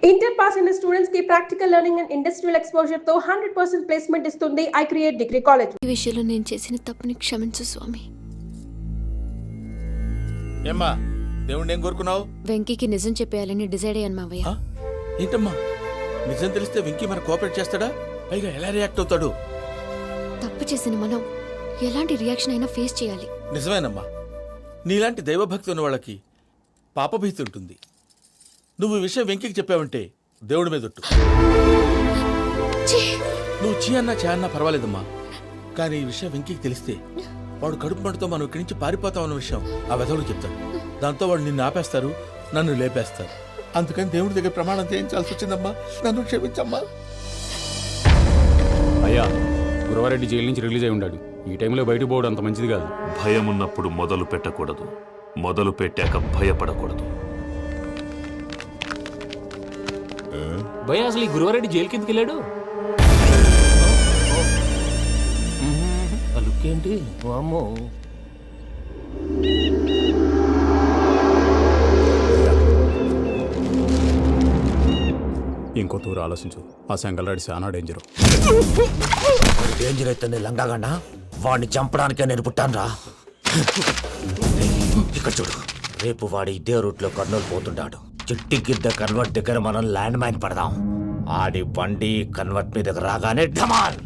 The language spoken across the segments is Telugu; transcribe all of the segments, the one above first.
ఇంటర్ పాస్ అయిన స్టూడెంట్స్ కి practical learning and industrial exposure తో 100% ప్లేస్మెంట్ ఇస్తుంది ఐ క్రియేట్ డిగ్రీ కాలేజ్. ఈ విషయంలో నేను చేసిన తప్పుని క్షమించు స్వామి. ఏమ్మా దేవుణ్ణి ఏం కోరుకున్నావు? వెంకీకి నిజం చెప్పేయాలని డిసైడ్ అయ్యాను మావయ్య. ఏంటమ్మా నిజం తెలిస్తే వెంకీ మన కోఆపరేట్ చేస్తాడా? పైగా ఎలా రియాక్ట్ అవుతాడు? తప్పు చేసిన మనం ఎలాంటి రియాక్షన్ అయినా ఫేస్ చేయాలి. నిజమేనమ్మా, నీలాంటి దైవభక్తి ఉన్న వాళ్ళకి పాపభీతి ఉంటుంది. నువ్వు ఈ విషయం వెంకీకి చెప్పావంటే దేవుడి మీద ఒట్టు. నువ్వు చీ అన్నా చే అన్నా పర్వాలేదమ్మా, కానీ ఈ విషయం వెంకీకి తెలిస్తే వాడు కడుపు మంటతో మనం ఇక్కడి నుంచి పారిపోతాం అన్న విషయం ఆ వెధవుడు చెప్తాడు. దాంతో వాడు నిన్ను ఆపేస్తారు, నన్ను లేపేస్తారు. అందుకని దేవుడి దగ్గర ప్రమాణం చేయించాల్సి వచ్చిందమ్మా, నన్ను క్షమించమ్మా. అయ్యా, గురవారెడ్డి జైలు నుంచి రిలీజ్ అయి ఉన్నాడు. ఈ టైంలో బయటకు పోవడం అంత మంచిది కాదు. భయం ఉన్నప్పుడు మొదలు పెట్టకూడదు, మొదలు పెట్టాక భయపడకూడదు. భయ అసలు ఈ గురువారెడ్డి జైలు కిందకి వెళ్ళాడు. లుక్ ఏంటి అమ్మో. ఇంకో తూరు ఆలోచించు. ఆ సెంగల్రాడి చాలా డేంజరు. డేంజర్ అయితే లంగాగండా వాడిని చంపడానికే నేను పుట్టానురా. ఇక్కడ చూడు, రేపు వాడు ఇదే రూట్ లో కర్నూలు పోతుంటాడు. చిట్టి గిద్ద కన్వర్ట్ దగ్గర మనం ల్యాండ్ మైన్ పడదాం. ఆడి బండి కన్వర్ట్ మీద రాగానే ఢమాన్.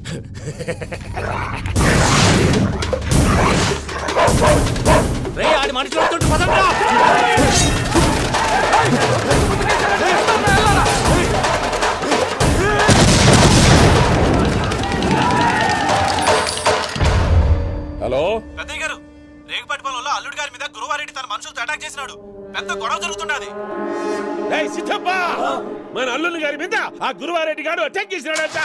ఆడి మనుషులు హలో పెద్దయ్య గారు, రేగుపాటి పొలంలో అల్లుడి గారి మీద గురువారెడ్డి తన మనుషులతో అటాక్ చేసినాడు. పెద్ద గొడవ జరుగుతున్నది. మన అల్లుడి గారి మీద ఆ గురువారెడ్డి గారు అటాక్ చేసినాడంట.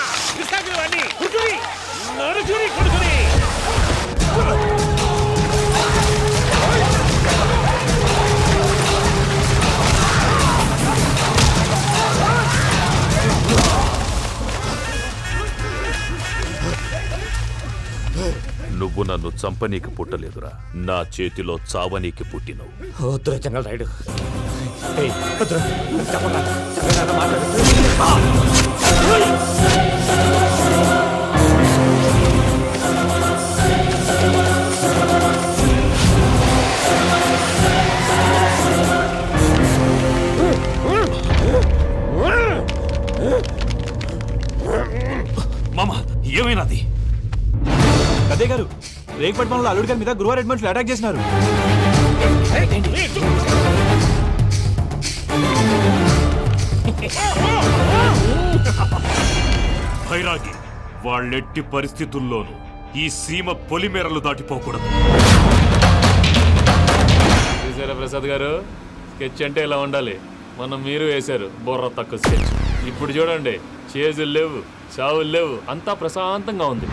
నువ్వు నన్ను చంపనీకి పుట్టలేదురా, నా చేతిలో చావనీకి పుట్టినవు. జంగల్ రైడ్ మామా ఏమైనాది? పెద్దయ్య గారు, రేగుపాటి పొలంలో అల్లుడి గారి మీద గురువారెడ్డి మనుషులు అటాక్ చేసినారు. భైరాగి, వాళ్ళెట్టి పరిస్థితుల్లోనూ ఈ సీమ పొలిమేరలు దాటిపోకూడదు. చూసారా ప్రసాద్ గారు, స్కెచ్ అంటే ఇలా ఉండాలి. మనం మీరు వేశారు బొర్ర తక్కువ స్కెచ్. ఇప్పుడు చూడండి, చేజులు లేవు, చావులు లేవు, అంతా ప్రశాంతంగా ఉంది.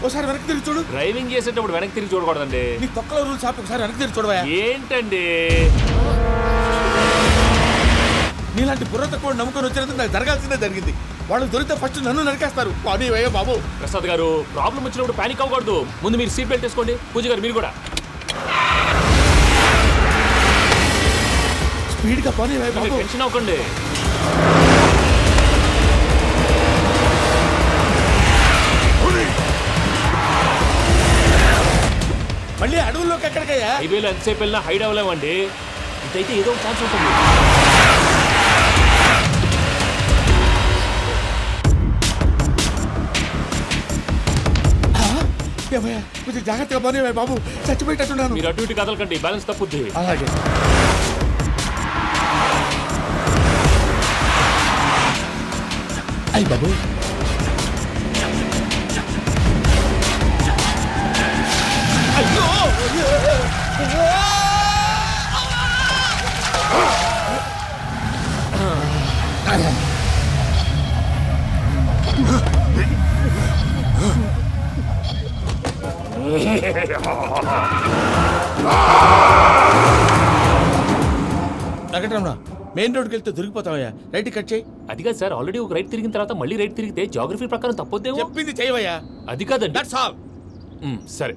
ఒకసారి వెనక్కి తిరిగి చూడు. డ్రైవింగ్ చేసేటప్పుడు వెనక్కి తిరిగి చూడకూడదండి. నీ తొక్కలో రూల్స్ ఆపి ఒకసారి వెనక్కి తిరిగి చూడవా. ఏంటండి నీలాంటి బుర్ర తక్కువ నమ్ముకొని వచ్చినందుకు నాకు జరగాల్సిందే జరిగింది. వాళ్ళు దొరికితే ఫస్ట్ నన్ను నరికేస్తారు. పానీ వయ్యా బాబు. ప్రసాద్ గారు, ప్రాబ్లం వచ్చినప్పుడు పానిక్ అవ్వకూడదు. ముందు మీరు సీట్ బెల్ట్ వేసుకోండి. పూజ గారు మీరు కూడా స్పీడ్గా పానీ వయ్యా బాబు. టెన్షన్ అవ్వకండి. మళ్ళీ అడవుల్లోకి ఎక్కడికయ్యా? హైవేలో ఎంతసేపు వెళ్ళినా హైడ్ అవ్వలేమండి. ఇదైతే ఏదో ఒక ఛాన్స్ ఉంటుంది. కొంచెం జాగ్రత్తగా పోనీ బాబు, చచ్చిపోయేటట్టున్నాను. మీరు అటు ఇటు కదలకండి, బ్యాలెన్స్ తప్పుద్ది. అలాగే. అయ్యి బాబు, వెంకటరమణ, మెయిన్ రోడ్కి వెళ్తే దొరికిపోతావయ్యా. రైట్ కట్ చేయి. అది కాదు సార్, ఆల్రెడీ ఒక రైట్ తిరిగిన తర్వాత మళ్ళీ రైట్ తిరిగితే జాగ్రఫీ ప్రకారం తప్పొద్దేమో. చెప్పింది చేయవయ్యా. అది కాదండి. That's all. సరే.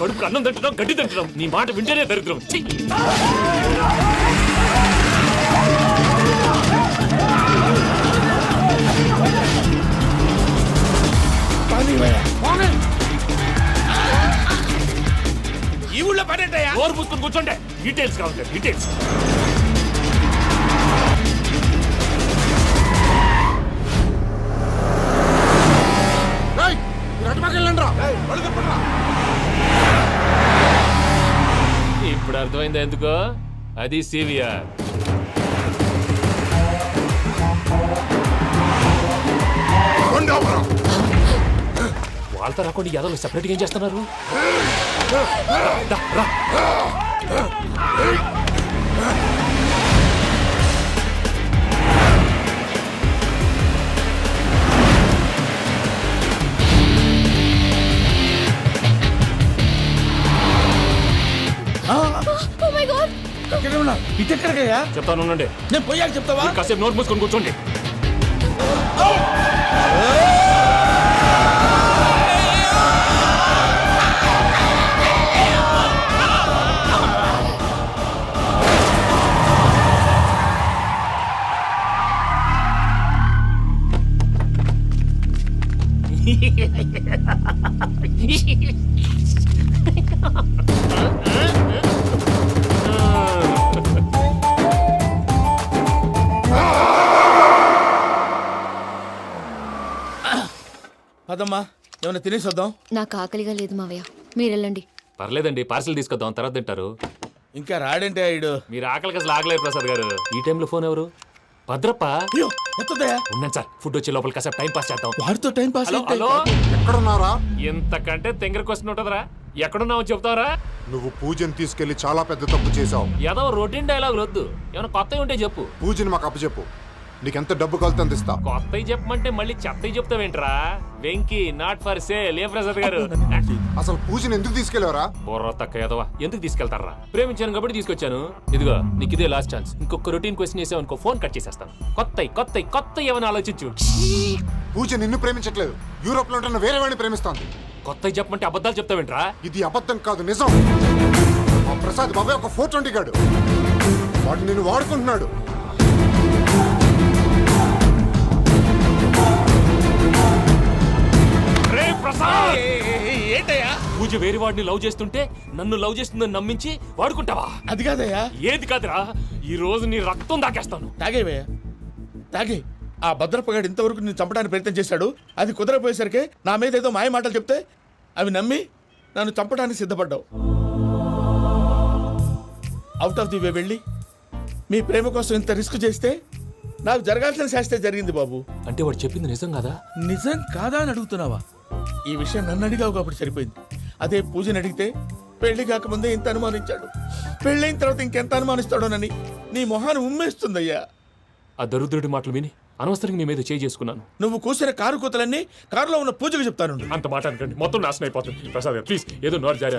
కడుపు అన్నం తింటున్నాం గడ్డి తింటున్నాం నీ మాట వింటేనే దరిద్రం ఛీ! ఈ ఊళ్ళో పడేటయ్యా. నోరు మూసుకొని కూర్చోండి డీటెయిల్స్ కావాలి డీటెయిల్స్. ఇప్పుడు అర్థమైందా ఎందుకో అది సివిఆర్. వాళ్ళతో రాకుండా యాదవ్ సెపరేట్గా ఏం చేస్తున్నారు? రా, రా. ఓ మై గాడ్ ఎక్కడ ఉన్నా? ఇటు ఎక్కడికయ్యా? చెప్తాను ఉండండి. నేను పోయాక చెప్తావా? మీరు కాసేపు నోట్ మూసుకొని కూర్చోండి. పదమ్మా, ఏమైనా తినేసి వద్దాం. నాకు ఆకలిగా లేదు మావయ్య, మీరు వెళ్ళండి. పర్లేదండి, పార్సిల్ తీసుకొద్దాం, తర్వాత తింటారు. ఇంకా రాడంటే ఈడు. మీరు ఆకలికి అసలు ఆగలేదు ప్రసాద్ గారు. ఈ టైంలో ఫోన్ ఎవరు? భద్రప్ప. అయ్యో ఎత్తదయ్యా. ఉన్నాను సార్, ఫుడ్ వచ్చే లోపల కాసేపు టైం పాస్ చేద్దాం. వాడితో టైం పాస్. హలో హలో, ఎక్కడున్నారా? ఎంతకంటే తెంగర క్వశ్చన్ ఉంటుందిరా. ఎక్కడున్నావు చెప్తావరా? నువ్వు పూజని తీసుకెళ్లి చాలా పెద్ద తప్పు చేశావు. ఏదో రొటీన్ డైలాగ్ వద్దు, ఏమైనా కొత్తవి ఉంటే చెప్పు. పూజని మాకు అప్పచెప్పు, నీకెంత డబ్బు కలితే అందిస్తా. కొత్తవి చెప్పమంటే మళ్ళీ చెత్తవి చెప్తావేంట్రా? Venky not for sale. ఏ ప్రసాద్ గారు? అసలు పూజని ఎందుకు తీసుకెళ్లేవరా? బొర్ర తక్క ఏదవా, ఎందుకు తీసుకెళ్తారా? ప్రేమించాను కాబట్టి తీసుకొచ్చాను. ఇదిగో నీకు ఇదే లాస్ట్ ఛాన్స్. ఇంకొక రొటీన్ క్వశ్చన్ చేసావు అనుకో, ఫోన్ కట్ చేసేస్తాను. కొత్త ఏమైనా ఆలోచించు. పూజ నిన్ను ప్రేమించట్లేదు, యూరోప్ లో ఉంటున్న వేరే వాడిని ప్రేమిస్తోంది. కొత్తవి చెప్పమంటే అబద్ధాలు చెప్తావేంట్రా? ఇది అబద్ధం కాదు, నిజం. మా ప్రసాద్ బాబాయ్ ఒక 420 గాడు, వాడు నిన్ను వాడుకుంటున్నాడు. ఏంటయ్యా? పూజ వేరే వాడిని లవ్ చేస్తుంటే నన్ను లవ్ చేస్తుందని నమ్మించి వాడుకుంటావా? అది కాదయ్యా. ఏది కాదురా, ఈ రోజు నీ రక్తం దాకేస్తాను. తాగేవయ్యా, తాగే. ఆ భద్రపగాడు ఇంతవరకు నేను చంపడానికి ప్రయత్నం చేశాడు. అది కుదరపోయేసరికి నా మీద ఏదో మాయ మాటలు చెప్తే అవి నమ్మి నన్ను చంపడానికి సిద్ధపడ్డావు. అవుట్ ఆఫ్ ది వే వెళ్ళి మీ ప్రేమ కోసం ఇంత రిస్క్ చేస్తే నాకు జరగాల్సిన శాస్త్రే జరిగింది బాబు. అంటే వాడు చెప్పింది నిజం కదా? నిజం కాదా అని అడుగుతున్నావా? ఈ విషయం నన్ను అడిగావు కాబట్టి సరిపోయింది. అదే పూజని అడిగితే పెళ్లి కాకముందే ఇంత అనుమానించాడు, పెళ్ళైన తర్వాత ఇంకెంత అనుమానిస్తాడోనని నీ మొహాన్ని ఉమ్మేస్తుందయ్యా. ఆ దరిద్రుడి మాటలు విని అనవసరంగా నీ మీద చేయి చేసుకున్నాను. నువ్వు కూసిన కారు కూతలన్నీ కారులో ఉన్న పూజకు చెప్తాను. అంత మాట అనకండి, మొత్తం నాశనం అయిపోతుంది. ప్రసాద్ ప్లీజ్, ఏదో నోరు జారీ.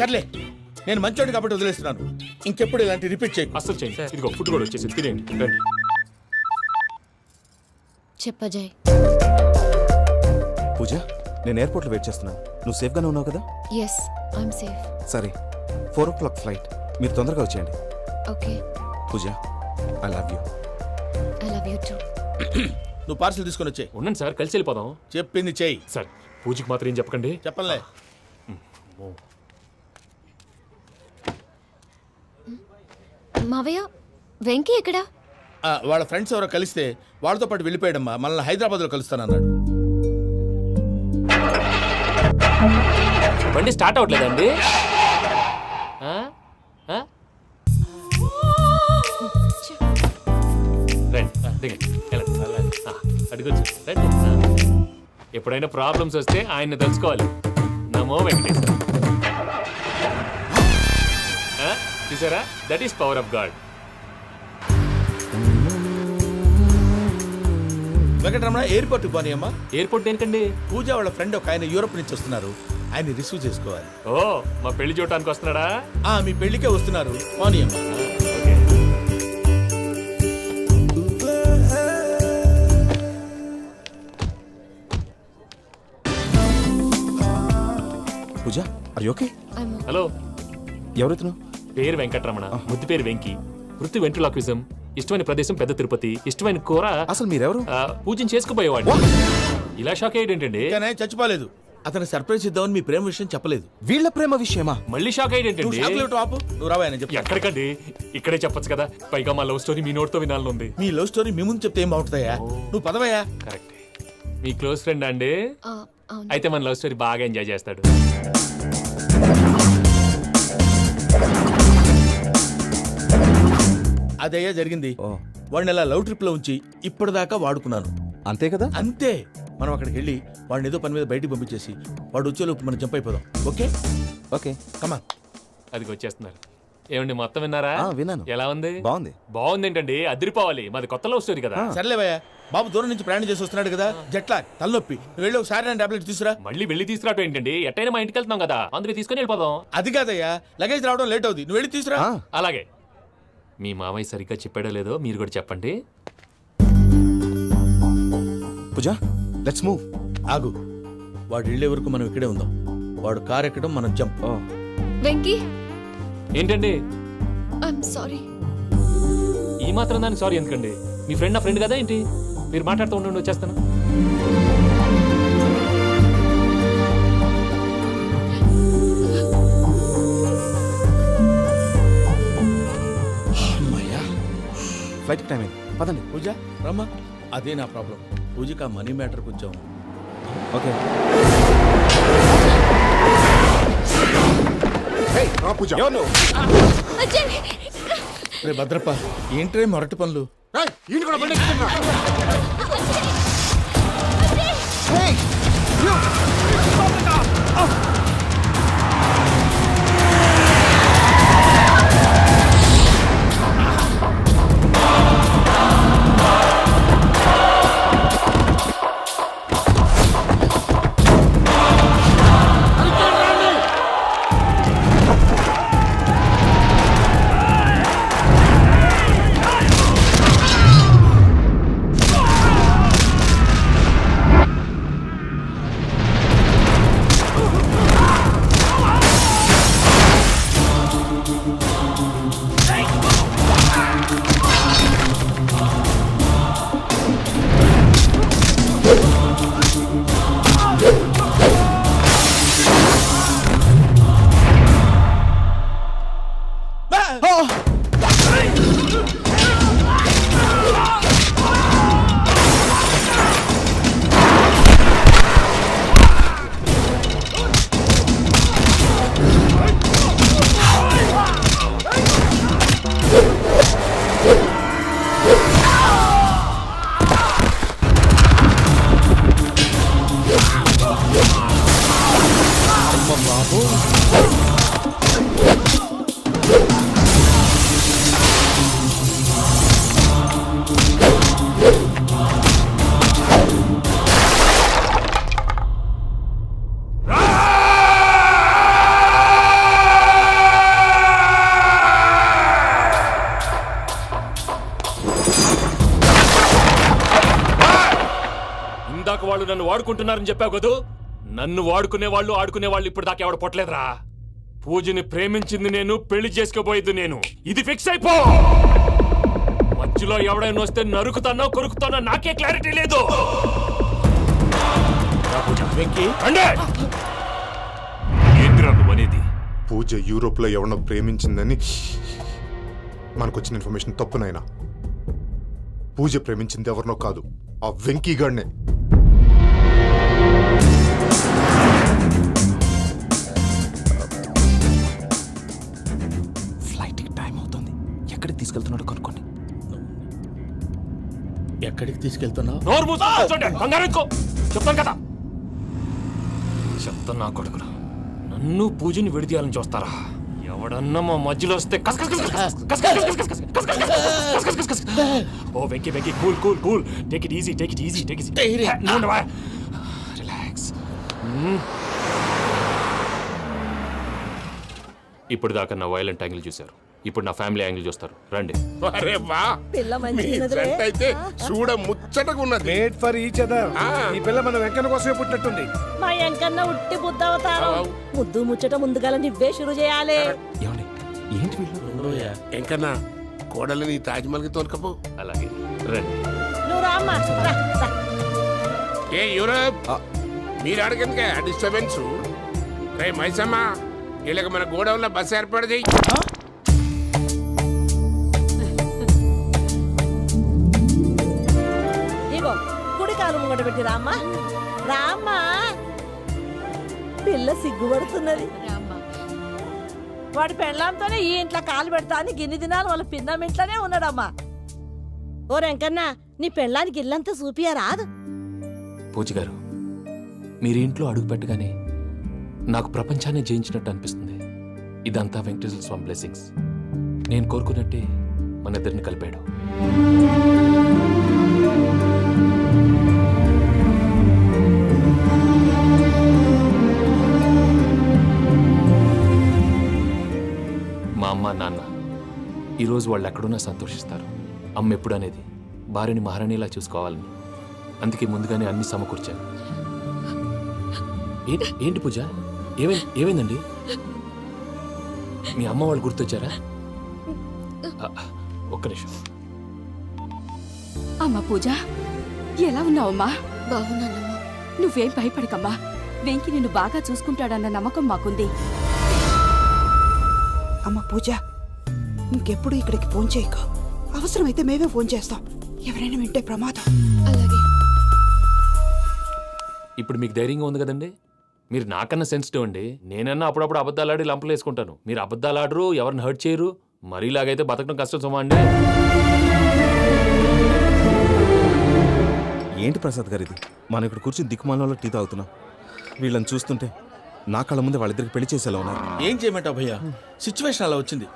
సర్లే, నేను మంచోడి కాబట్టి వదిలేస్తున్నాను. ఇంకెప్పుడు ఇలాంటి రిపీట్ చేయి. అస్సలు చేయండి. ఇదిగో ఫుడ్ కూడా వచ్చేసి తినేయండి. రండి. చెప్పజాయ్. పూజ, నేను ఎయిర్పోర్ట్లో వెయిట్ చేస్తున్నాను. నువ్వు సేఫ్గానే ఉన్నావు కదా? Yes, I'm safe. సరే, 4 o'clock ఫ్లైట్. మీరు తొందరగా వచ్చేయండి. Okay. Pooja, I love you. I love you too. నువ్వు పార్సల్ తీసుకొని వచ్చే. ఉండండి సార్, కలిసి వెళ్ళిపోదాం. చెప్పింది చెయ్యి. సార్, పూజకి మాత్రం ఏం చెప్పకండి. చెప్పలే. మావయ్య, వెంకీ ఎక్కడా? వాళ్ళ ఫ్రెండ్స్ ఎవరో కలిస్తే వాళ్ళతో పాటు వెళ్ళిపోయాడమ్మా. మనల్ని హైదరాబాద్లో కలుస్తానన్నాడు. బండి స్టార్ట్ అవ్వట్లేదండి. అడుగొచ్చు రండి. ఎప్పుడైనా ప్రాబ్లమ్స్ వస్తే ఆయన్ని తెలుసుకోవాలి. నమో వెంకటేశ్వర. చూసారా, that is power of God. Venkataramana, airport పోనీ అమ్మా. ఎయిర్పోర్ట్ దేనికండి? పూజ వాళ్ళ ఫ్రెండ్ ఒక ఆయన యూరోప్ నుంచి వస్తున్నారు, ఆయన రిసీవ్ చేసుకోవాలి. ఓ, మా పెళ్లి చూడటానికి వస్తున్నాడా? మీ పెళ్లికే వస్తున్నారు, పోనీ అమ్మా. Okay. Pooja are you okay? Hello, ఎవరైతున్నావు? పేరు వెంకటరమణ, ముద్దు పేరు వెంకి, వృత్తి వెంట్రులాక్విజం, ఇష్టమైన ప్రదేశం పెద్ద తిరుపతి, ఇష్టమైన కూర అసలు మీరెవరు? పూజను చేసుకుపోయేవాడు. ఇలా షాక్ అయ్యేటండి. కానీ ఆయన చచ్చిపోలేదు. అతను సర్ప్రైజ్ ఇద్దామని మీ ప్రేమ విషయం చెప్పలేదు. వీళ్ళ ప్రేమ విషయమా? మళ్ళీ షాక్ నువ్వు అయ్యేటండి. షాక్లెట్ ఆపు. నువ్వు రావా ఆయన చెప్పు. ఎక్కడికండి? ఇక్కడే చెప్పొచ్చు కదా. పైగా మా లవ్ స్టోరీ మీ నోటితో వినాలనుంది. మీ లవ్ స్టోరీ మీ ముందు చెప్తే ఏం బాగుంటుందయ్యా? నువ్వు పదవయ్యా. కరెక్ట్. మీ క్లోజ్ ఫ్రెండ్ అండి? అవును. అయితే మన లవ్ స్టోరీ బాగా ఎంజాయ్ చేస్తాడు. అదయ్యా జరిగింది. వాడిని అలా లవ్ ట్రిప్ లో ఉంచి ఇప్పటిదాకా వాడుకున్నాను. అంతే కదా? అంతే. మనం అక్కడికి వెళ్ళి వాడిని ఏదో పని మీద బయటికి పంపించేసి వాడు వచ్చేలోపు మనం జంప్ అయిపోదాం. Okay okay come on. అది వచ్చేస్తున్నారు. ఏమండి మొత్తం విన్నారా? విన్నాను. ఎలా ఉంది? బాగుంది. బాగుంది ఏంటండి, అదిరిపోవాలి. మాది కొత్త లవ్ స్టోరీ కదా. సర్లేవయ్యా, బాబు దూరం నుంచి ప్రయాణం చేసి వస్తున్నాడు కదా, జట్లా తలనొప్పి. నువ్వు వెళ్ళి ఒకసారి నేను టాబ్లెట్ తీసుకురా. మళ్ళీ వెళ్ళి తీసుకురావటం ఏంటండి? ఎట్టైనా మా ఇంటికి వెళ్తున్నాం కదా, అందుకే తీసుకొని వెళ్ళిపోదాం. అది కాదయ్యా, లగేజ్ రావడం లేట్ అవుతుంది. నువ్వు వెళ్ళి తీసుకురా. అలాగే. మీ మామయ్య సరిగ్గా చెప్పాడో లేదో మీరు కూడా చెప్పండి. పూజ లెట్స్ మూవ్. ఆగు. వాడు వెళ్ళే వరకు మనం ఇక్కడే ఉందాం. వాడు కార్ ఎక్కడం, మనం జంప్. వెంకీ, ఏంటండి ఐఎమ్ సారీ. ఈ మాత్రం దానికి సారీ ఎందుకండి? మీ ఫ్రెండ్ నా ఫ్రెండ్ కదా ఏంటి? మీరు మాట్లాడుతూ ఉండండి, వచ్చేస్తాను. ఫ్లైట్ టైం అయింది, పదండి. పూజ రమ్మా. అదే నా ప్రాబ్లం. పూజకి ఆ మనీ మ్యాటర్ కొంచెం. ఓకే పూజ. రే భద్రప్ప, ఏంట్రే మొరటి పనులు? ఈయన కూడా బండి ఎక్కుతున్నా. ఇందాక వాళ్ళు నన్ను వాడుకుంటున్నారని చెప్పావు కదూ. నన్ను వాడుకునే వాళ్ళు ఇప్పుడు దాకా ఎవడ పొట్టలేదురా. పూజని ప్రేమించింది నేను, పెళ్లి చేసుకోబోయేది నేను. ఇది ఫిక్స్ అయిపో. మధ్యలో ఎవడైనా వస్తే నరుకుతానో కొరుకుతానో నాకే క్లారిటీ లేదు. ఏంటిరా నువ్వు అనేది? పూజ యూరోప్ లో ఎవరినో ప్రేమించిందని మనకొచ్చిన ఇన్ఫర్మేషన్ తప్పునైనా. పూజ ప్రేమించింది ఎవరినో కాదు, ఆ వెంకీ గాడినే. ఫ్లైట్ టైం అవుతుంది. ఎక్కడికి తీసుకెళ్తున్నాడో కనుక్కోండి. ఎక్కడికి తీసుకెళ్తున్నావు? నోరు మూసుకొని కూర్చోండి. కంగారు ఎక్కు. చెప్తాను కదా. చెప్తాను నా కొడుకురా. నన్ను పూజని విడిదీయాలని చూస్తారా? ఎవడన్నా మా మధ్యలో వస్తే ఓ Venky Venky, cool cool cool. Take it easy, take it easy, take it easy. Relax. ఇప్పుడు దాకా నా వైలెంట్ యాంగిల్ చూశారు. ఇప్పుడు నా ఫ్యామిలీ యాంగిల్ చూస్తారు రండి. అరే వా పిల్ల మీ మంచిది ఫ్రెండ్ అయితే చూడ ముచ్చటగా ఉన్నది. Made for each other. ఈ పిల్ల మన వెంకన్న కోసమే పుట్టినట్టుంది. మా ఎంకన్నా ఉట్టి బుద్ధ అవతారం. ముద్దు ముచ్చట ముందుగా నువ్వే షురు చేయాలి. ఏమండి ఏంటి వీళ్ళు? ఎంకన్నా కోడలని తాజ్మహల్ కి తోలుకపో. అలాగే రండి. నువ్వు రామ్మా రా, రా. ఏ యూరప్ మీరు అడగనుక డిస్టర్బెన్స్. రే మైసమ్మ ఇలాగ మన గోడౌన్లో బస్సు ఏర్పాటు చేయి. ఇగో కుడి కాలు ముంగట పెట్టి రామ్మా రామ్మా. పిల్ల సిగ్గుపడుతున్నది. వాడి పెళ్ళాంతోనే ఈ ఇంట్లో కాలు పెడతా అని గిన్ని దినాలు వాళ్ళ పిన్నం ఇంట్లోనే ఉన్నాడమ్మా. ఓ వెంకన్నా నీ పెళ్ళానికి ఇల్లంతా చూపియా రాదు. పూజ గారు మీరు ఇంట్లో అడుగు పెట్టగానే నాకు ప్రపంచాన్ని జయించినట్టు అనిపిస్తుంది. ఇదంతా వెంకటేశ్వర స్వామి బ్లెస్సింగ్స్. నేను కోరుకున్నట్టే మన ఇద్దరిని కలిపాడు. మా అమ్మ నాన్న ఈరోజు వాళ్ళు ఎక్కడున్నా సంతోషిస్తారు. అమ్మ ఎప్పుడు అనేది భార్యని మహారాణిలా చూసుకోవాలని. అందుకే ముందుగానే అన్ని సమకూర్చాను. ఏంటి పూజ ఏమైందండి? మీ అమ్మ వాళ్ళు గుర్తొచ్చారా? ఒక్క నిమిషం. అమ్మా పూజ, ఎలా ఉన్నావమ్మా? బాగున్నానమ్మా. నువ్వేం భయపడకమ్మా. వెంకి నిన్ను బాగా చూసుకుంటాడన్న నమ్మకం మాకుంది. అమ్మ పూజ, ఇంకెప్పుడు ఇక్కడికి ఫోన్ చేయకు. అవసరమైతే మేమే ఫోన్ చేస్తాం. ఎవరైనా వింటే ప్రమాదం. అలాగే. ఇప్పుడు మీకు ధైర్యంగా ఉంది కదండి. మీరు నాకన్నా సెన్సిటివ్ అండి. నేనన్నా అప్పుడప్పుడు అబద్ధాలాడి లంపలు వేసుకుంటాను. మీరు అబద్ధాలాడరు, ఎవరిని హర్ట్ చేయరు. మరీలాగైతే బతకడం కష్టం సుమా అండి. ఏంటి ప్రసాద్ గారు ఇది? మనం ఇక్కడ కూర్చుని దిక్కుమాలలో టీ తాగుతున్నాం. వీళ్ళని చూస్తుంటే నా కళ్ళ ముందే వాళ్ళిద్దరికి పెళ్లి చేసేలా ఉన్నారు. ఏం చేయమంటావు భయ్యా, సిచ్యువేషన్ అలా వచ్చింది.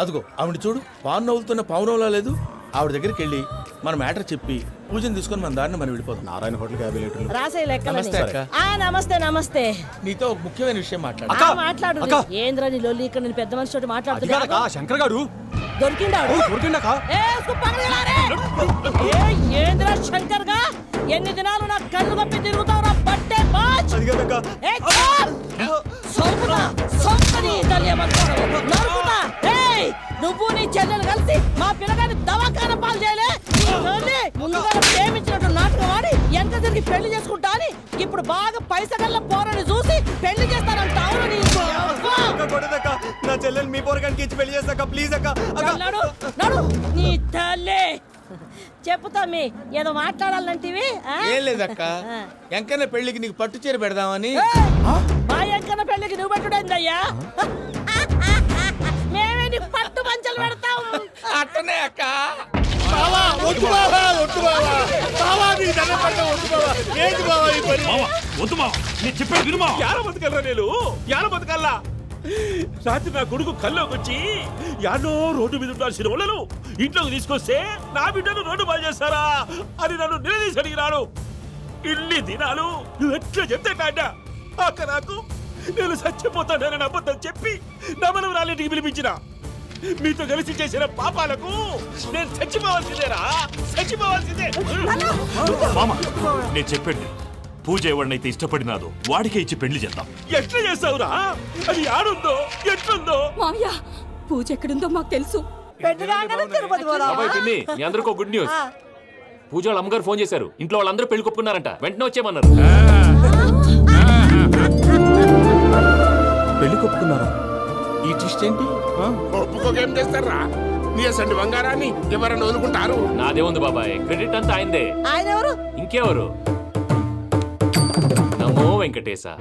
అదిగో ఆవిడ చూడు, పావు నవ్వులుతున్న పావునవ్వులా లేదు. ఆవిడ దగ్గరికి వెళ్ళి మన మ్యాటర్ చెప్పి పూజను తీసుకొని మన దారిని మనం వెళ్ళిపోతాం. నారాయణ హోటల్కి 50 లీటర్లు. రాసే లెక్కలని. నమస్తే అక్క. నమస్తే నమస్తే. నీతో ఒక ముఖ్యమైన విషయం మాట్లాడు. మాట్లాడు. ఏంద్రా నీ లొల్లి? ఇక్కడ నేను పెద్ద మనిషి తోటి మాట్లాడుతున్నా. శంకర్ గారు దొరికిందాడు. ఏంద్రా శంకర్ గా? ఎన్ని దినాలు నా కళ్ళు కప్పి తిరుగుతావురా బట్టే బాచ్. నువ్వు నీ చెల్లెలు కలిసి మా పిల్లగాని దవాఖాన పాలు చేయలే. ముందుగా ప్రేమించినట్టు నాటకం ఆడి ఎంత తిరిగి పెళ్లి చేసుకుంటా అని ఇప్పుడు బాగా పైసగల్ల పోరని చూసి పెళ్లి చేస్తానంటావు. నా చెల్లెలు మీ పోరగానికి ఇచ్చి పెళ్లి చేస్తాక ప్లీజ్ అక్క. నడు నీ తల్లి. చెప్పుతా మీ ఏదో మాట్లాడాలంటివి. ఏం లేదక్క, ఎంకన్న పెళ్లికి నీకు పట్టు చీర పెడదామని. మా ఎంకన్న పెళ్లికి నువ్వు పెట్టుడైందయ్యా. మేమే నీ పట్టు పంచలు పెడతాం. అట్టనే అక్క. బతకల్లా రాత్రి నా కొడుకు కల్లోకి వచ్చి యాడో రోడ్డు మీద ఉండాల్సిన వాళ్ళను ఇంట్లోకి తీసుకొస్తే నా బిడ్డను రోడ్డు బాగా చేస్తారా అని నన్ను నిలదీసి అడిగినాడు. ఇన్ని దినాలు నువ్వు ఎట్లా చెప్తే కాట అక్క నాకు నేను చచ్చిపోతానని అబద్ధం చెప్పి నమ్మనం రాలింటికి పిలిపించిన. మీతో కలిసి చేసిన పాపాలకు నేను చచ్చిపోవాల్సిందేరా, చచ్చిపోవాల్సిందే. నేను చెప్పండి, పూజ ఎవరినైతే ఇష్టపడినాదో వాడికే ఇచ్చి పెళ్లి చేద్దాం. ఎట్లా చేస్తావురా? అది ఆడుందో ఎట్లుందో. మామయ్య, పూజ ఎక్కడుందో మాకు తెలుసు. అబ్బాయి పిన్ని, మీ అందరికీ గుడ్ న్యూస్. పూజ వాళ్ళ అమ్మగారు ఫోన్ చేశారు. ఇంట్లో వాళ్ళందరూ పెళ్లి కొప్పుకున్నారంట. వెంటనే వచ్చేయమన్నారు. పెళ్లి కొప్పుకున్నారా? ఈ ట్విస్ట్ ఏంటి? ఒప్పుకోకేం చేస్తారా? నీ అసంటి బంగారాన్ని ఎవరన్నా వదులుకుంటారు? నాదే ఉంది బాబాయ్, క్రెడిట్ అంతా ఆయనదే. ఆయన ఎవరు? ఇంకెవరు? నమో వెంకటేశ.